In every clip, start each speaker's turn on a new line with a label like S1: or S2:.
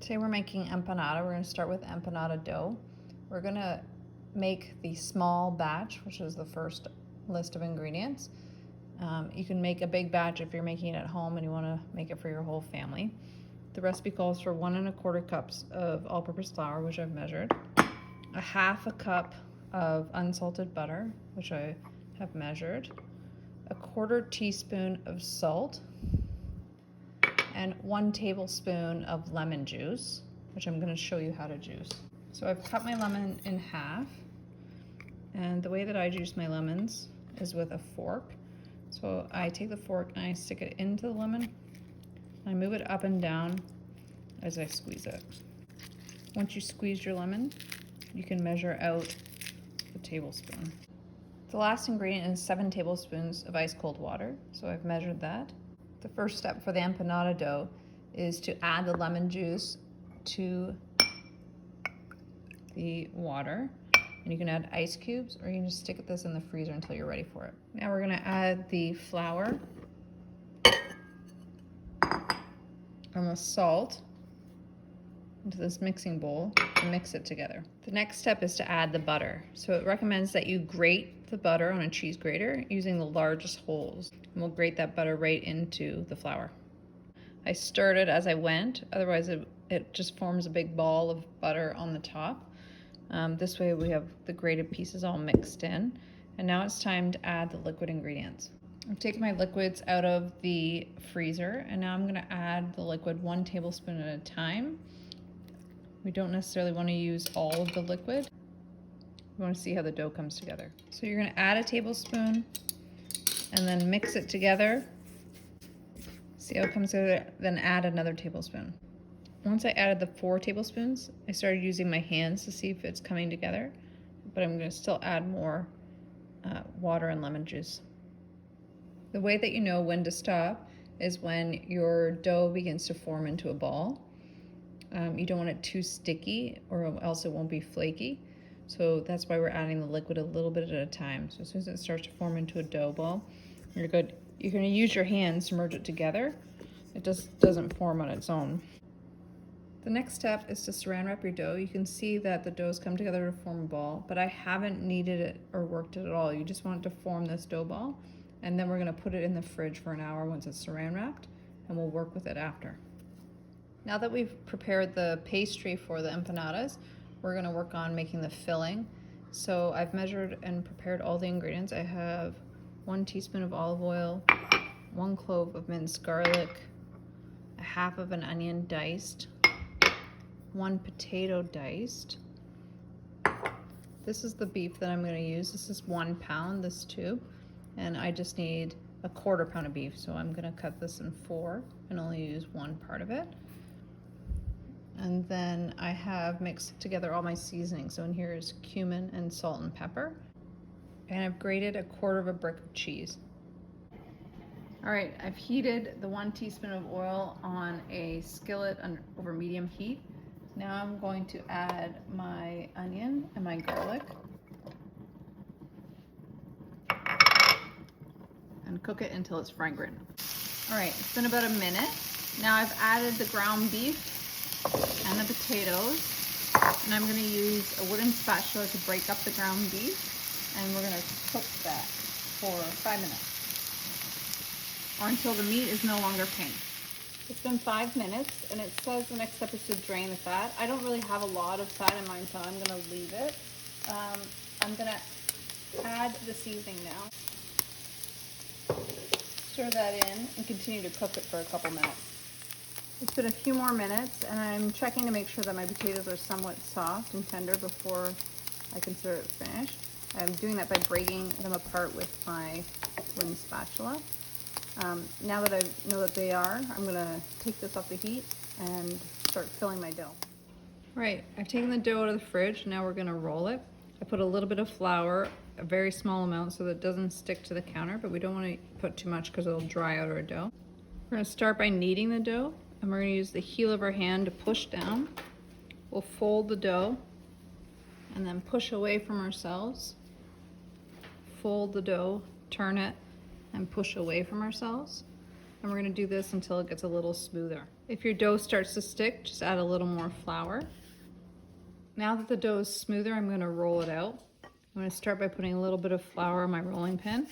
S1: Today we're making empanada. We're going to start with empanada dough. We're going to make the small batch, which is the first list of ingredients. You can make a big batch if you're making it at home and you want to make it for your whole family. The recipe calls for 1 1/4 cups of all-purpose flour, which I've measured, a 1/2 cup of unsalted butter, which I have measured, a 1/4 teaspoon of salt, and 1 tablespoon of lemon juice, which I'm going to show you how to juice. So I've cut my lemon in half, and the way that I juice my lemons is with a fork. So I take the fork and I stick it into the lemon. I move it up and down as I squeeze it. Once you squeeze your lemon, you can measure out a tablespoon. The last ingredient is 7 tablespoons of ice cold water, so I've measured that. The first step for the empanada dough is to add the lemon juice to the water. And you can add ice cubes, or you can just stick this in the freezer until you're ready for it. Now we're gonna add the flour and the salt into this mixing bowl and mix it together. The next step is to add the butter. So it recommends that you grate the butter on a cheese grater using the largest holes. And we'll grate that butter right into the flour. I stirred it as I went, otherwise it just forms a big ball of butter on the top. This way we have the grated pieces all mixed in. And now it's time to add the liquid ingredients. I've taken my liquids out of the freezer, and now I'm gonna add the liquid 1 tablespoon at a time. We don't necessarily want to use all of the liquid. We want to see how the dough comes together. So you're going to add a tablespoon and then mix it together. See how it comes together, then add another tablespoon. Once I added the 4 tablespoons, I started using my hands to see if it's coming together, but I'm going to still add more water and lemon juice. The way that you know when to stop is when your dough begins to form into a ball. You don't want it too sticky or else it won't be flaky. So that's why we're adding the liquid a little bit at a time. So as soon as it starts to form into a dough ball, you're good. You're going to use your hands to merge it together. It just doesn't form on its own. The next step is to saran wrap your dough. You can see that the dough's come together to form a ball, but I haven't kneaded it or worked it at all. You just want it to form this dough ball, and then we're going to put it in the fridge for an hour once it's saran wrapped, and we'll work with it after. Now that we've prepared the pastry for the empanadas, we're going to work on making the filling. So I've measured and prepared all the ingredients. I have 1 teaspoon of olive oil, 1 clove of minced garlic, a 1/2 of an onion diced, 1 potato diced. This is the beef that I'm going to use. This is 1 pound, this tube, and I just need a 1/4 pound of beef. So I'm going to cut this in 4 and only use 1 part of it. And then I have mixed together all my seasonings. So in here is cumin and salt and pepper. And I've grated a 1/4 of a brick of cheese. All right, I've heated the 1 teaspoon of oil on a skillet over medium heat. Now I'm going to add my onion and my garlic and cook it until it's fragrant. All right, it's been about a minute. Now I've added the ground beef and the potatoes, and I'm going to use a wooden spatula to break up the ground beef, and we're going to cook that for 5 minutes or until the meat is no longer pink. It's been 5 minutes, and it says the next step is to drain the fat. I don't really have a lot of fat in mine, so I'm going to leave it. I'm going to add the seasoning now. Stir that in and continue to cook it for a couple minutes. It's been a few more minutes, and I'm checking to make sure that my potatoes are somewhat soft and tender before I consider it finished. I'm doing that by breaking them apart with my wooden spatula. Now that I know that they are, I'm going to take this off the heat and start filling my dough. All right, I've taken the dough out of the fridge. Now we're going to roll it. I put a little bit of flour, a very small amount, so that it doesn't stick to the counter, but we don't want to put too much because it'll dry out our dough. We're going to start by kneading the dough. And we're going to use the heel of our hand to push down. We'll fold the dough and then push away from ourselves. Fold the dough, turn it, and push away from ourselves. And we're going to do this until it gets a little smoother. If your dough starts to stick, just add a little more flour. Now that the dough is smoother, I'm going to roll it out. I'm going to start by putting a little bit of flour on my rolling pin.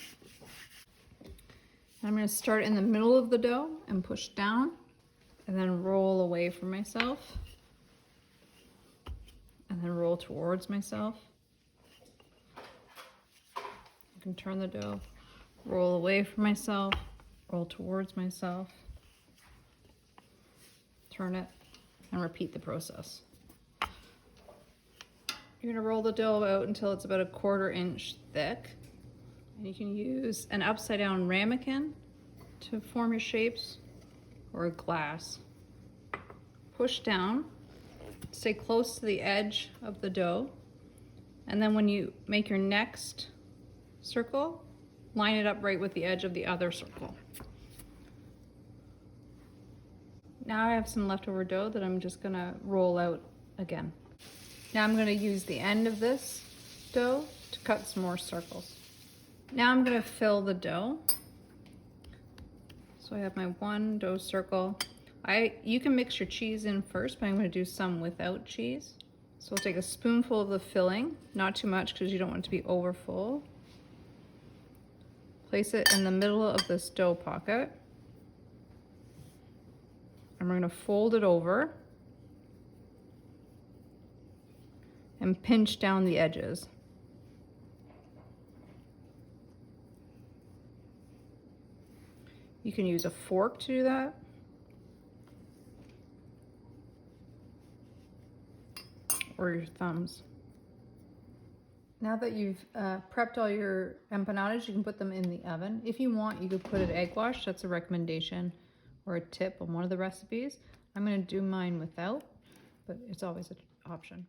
S1: I'm going to start in the middle of the dough and push down and then roll away from myself and then roll towards myself. I can turn the dough, roll away from myself, roll towards myself, turn it, and repeat the process. You're going to roll the dough out until it's about 1/4 inch thick. And you can use an upside down ramekin to form your shapes or a glass. Push down, stay close to the edge of the dough, and then when you make your next circle, line it up right with the edge of the other circle. Now I have some leftover dough that I'm just gonna roll out again. Now I'm gonna use the end of this dough to cut some more circles. Now I'm gonna fill the dough. So I have my one dough circle. You can mix your cheese in first, but I'm gonna do some without cheese. So we'll take a spoonful of the filling, not too much because you don't want it to be over full. Place it in the middle of this dough pocket. And we're gonna fold it over and pinch down the edges. You can use a fork to do that. Or your thumbs. Now that you've prepped all your empanadas, you can put them in the oven. If you want, you could put it egg wash. That's a recommendation or a tip on one of the recipes. I'm gonna do mine without, but it's always an option.